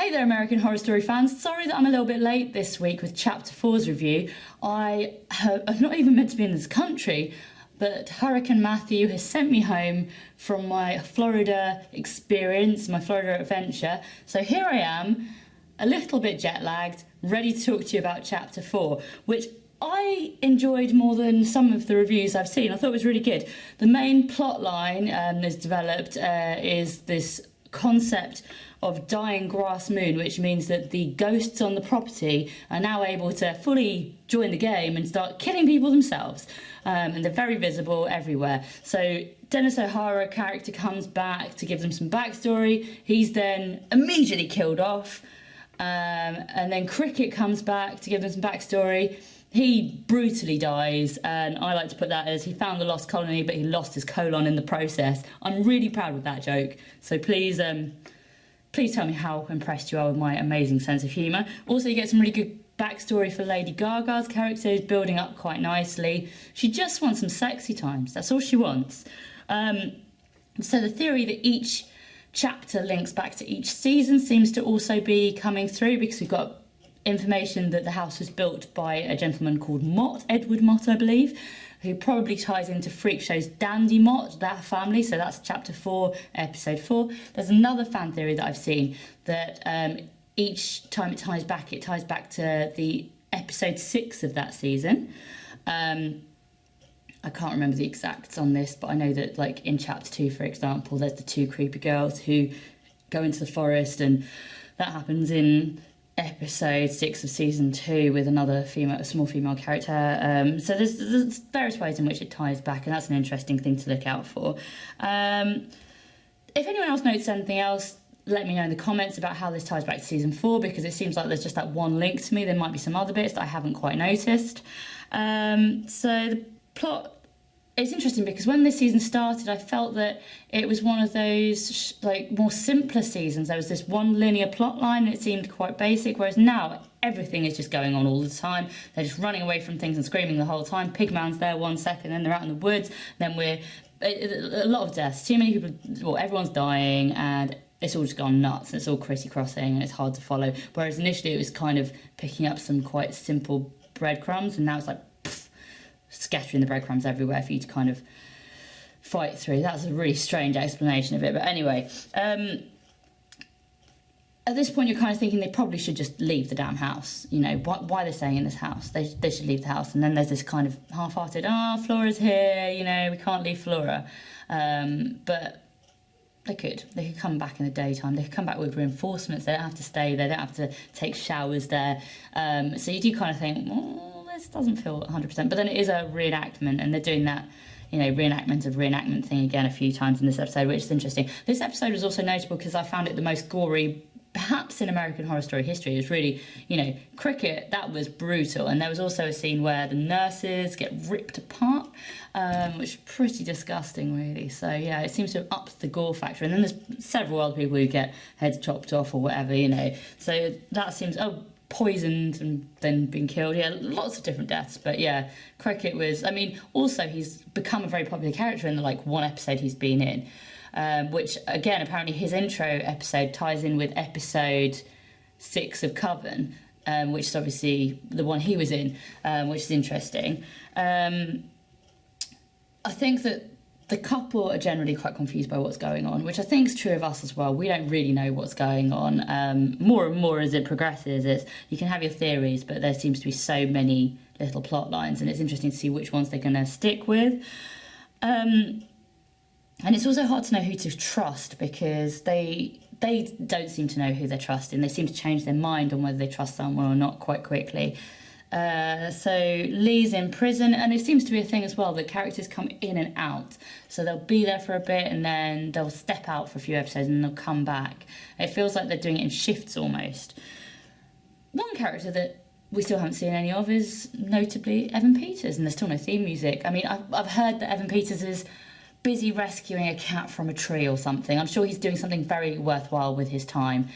Hey there, American Horror Story fans. Sorry that I'm a little bit late this week with Chapter 4's review. I'm not even meant to be in this country, but Hurricane Matthew has sent me home from my Florida experience, my Florida adventure. So here I am, a little bit jet lagged, ready to talk to you about Chapter 4, which I enjoyed more than some of the reviews I've seen. I thought it was really good. The main plot line that's developed is this concept of dying grass moon, which means that the ghosts on the property are now able to fully join the game and start killing people themselves. And they're very visible everywhere. So Dennis O'Hara character comes back to give them some backstory. He's then immediately killed off. And then Cricket comes back to give them some backstory. He brutally dies, and I like to put that as he found the lost colony, but he lost his colon in the process. I'm really proud of that joke. So please tell me how impressed you are with my amazing sense of humour. Also, you get some really good backstory for Lady Gaga's character, who's building up quite nicely. She just wants some sexy times. That's all she wants. So the theory that each chapter links back to each season seems to also be coming through, because we've got information that the house was built by a gentleman called Mott, Edward Mott, I believe, who probably ties into Freak Show's Dandy Mott, that family. So that's Chapter 4, Episode 4. There's another fan theory that I've seen that each time it ties back to the Episode 6 of that season. I can't remember the exacts on this, but I know that, like, in Chapter 2, for example, there's the two creepy girls who go into the forest, and that happens in Episode 6 of Season 2 with another small female character. So there's various ways in which it ties back, and that's an interesting thing to look out for. If anyone else notes anything else, let me know in the comments about how this ties back to Season 4, because it seems like there's just that one link to me. There might be some other bits that I haven't quite noticed. So the plot, it's interesting because when this season started, I felt that it was one of those more simpler seasons. There was this one linear plot line and it seemed quite basic, whereas now everything is just going on all the time. They're just running away from things and screaming the whole time. Pigman's there 1 second, then they're out in the woods, then a lot of deaths. Too many people, well, everyone's dying, and it's all just gone nuts, and it's all crissy-crossing and it's hard to follow. Whereas initially it was kind of picking up some quite simple breadcrumbs, and now it's like scattering the breadcrumbs everywhere for you to kind of fight through. That's a really strange explanation of it, but anyway, at this point you're kind of thinking they probably should just leave the damn house. You know, why they're staying in this house? They should leave the house. And then there's this kind of half-hearted, Flora's here, you know, we can't leave Flora. But they could come back in the daytime. They could come back with reinforcements. They don't have to stay there. They don't have to take showers there. So you do kind of think, this doesn't feel 100%, but then it is a reenactment, and they're doing that, you know, reenactment thing again a few times in this episode, which is interesting. This episode was also notable because I found it the most gory, perhaps, in American Horror Story history. It was really, you know, Cricket, that was brutal, and there was also a scene where the nurses get ripped apart, which is pretty disgusting, really. So yeah, it seems to have upped the gore factor, and then there's several other people who get heads chopped off or whatever, you know, so that seems, poisoned and then being killed. Yeah, lots of different deaths. But yeah, Cricket was, I mean, also he's become a very popular character in the one episode he's been in, which again, apparently his intro episode ties in with Episode 6 of Coven, which is obviously the one he was in, which is interesting. I think that the couple are generally quite confused by what's going on, which I think is true of us as well. We don't really know what's going on. More and more as it progresses, you can have your theories, but there seems to be so many little plot lines, and it's interesting to see which ones they're going to stick with. And it's also hard to know who to trust, because they don't seem to know who they're trusting. They seem to change their mind on whether they trust someone or not quite quickly. So Lee's in prison, and it seems to be a thing as well that characters come in and out. So they'll be there for a bit and then they'll step out for a few episodes and they'll come back. It feels like they're doing it in shifts almost. One character that we still haven't seen any of is notably Evan Peters, and there's still no theme music. I mean, I've heard that Evan Peters is busy rescuing a cat from a tree or something. I'm sure he's doing something very worthwhile with his time.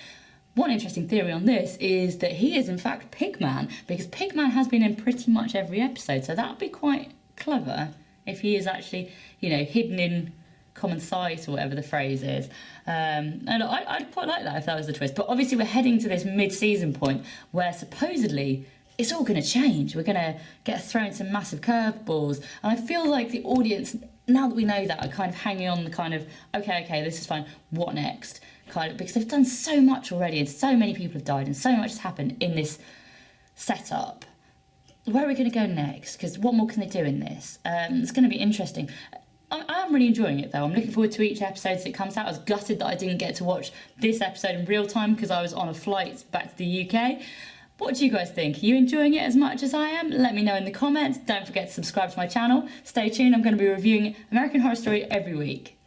One interesting theory on this is that he is in fact Pigman, because Pigman has been in pretty much every episode, so that would be quite clever if he is actually, you know, hidden in common sight, or whatever the phrase is. And I'd quite like that if that was the twist. But obviously we're heading to this mid-season point where supposedly it's all going to change. We're going to get thrown some massive curveballs. And I feel like the audience, now that we know that, are kind of hanging on the kind of, okay, this is fine, what next? Kind of, because they've done so much already and so many people have died and so much has happened in this setup. Where are we going to go next? Because what more can they do in this? It's going to be interesting. I am really enjoying it though. I'm looking forward to each episode as it comes out. I was gutted that I didn't get to watch this episode in real time because I was on a flight back to the UK. What do you guys think? Are you enjoying it as much as I am? Let me know in the comments. Don't forget to subscribe to my channel. Stay tuned. I'm going to be reviewing American Horror Story every week.